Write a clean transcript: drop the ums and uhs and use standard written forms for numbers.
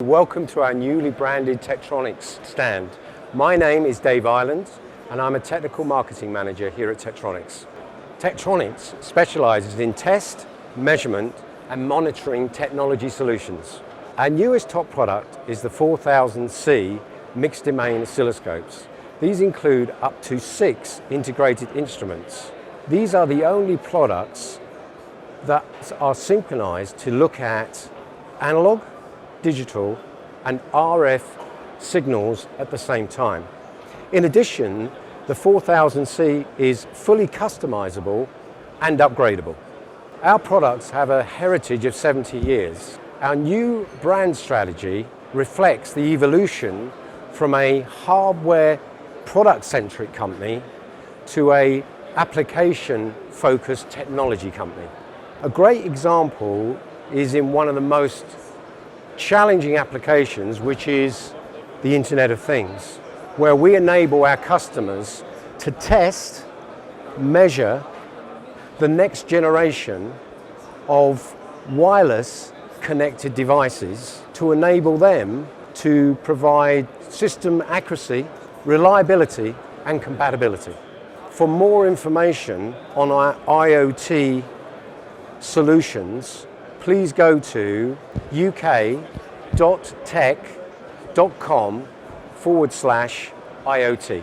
Welcome to our newly branded Tektronix stand. My name is Dave Ireland and I'm a technical marketing manager here at Tektronix. Tektronix specializes in test, measurement and monitoring technology solutions. Our newest top product is the 4000C mixed domain oscilloscopes. These include up to 6 integrated instruments. These are the only products that are synchronized to look at analog, digital and RF signals at the same time. In addition, the 4000C is fully customizable and upgradable. Our products have a heritage of 70 years. Our new brand strategy reflects the evolution from a hardware product-centric company to an application-focused technology company. A great example is in one of the most challenging applications, which is the Internet of Things, where we enable our customers to test, measure the next generation of wireless connected devices to enable them to provide system accuracy, reliability and compatibility. For more information on our IoT solutions, please go to uk.tech.com/IoT.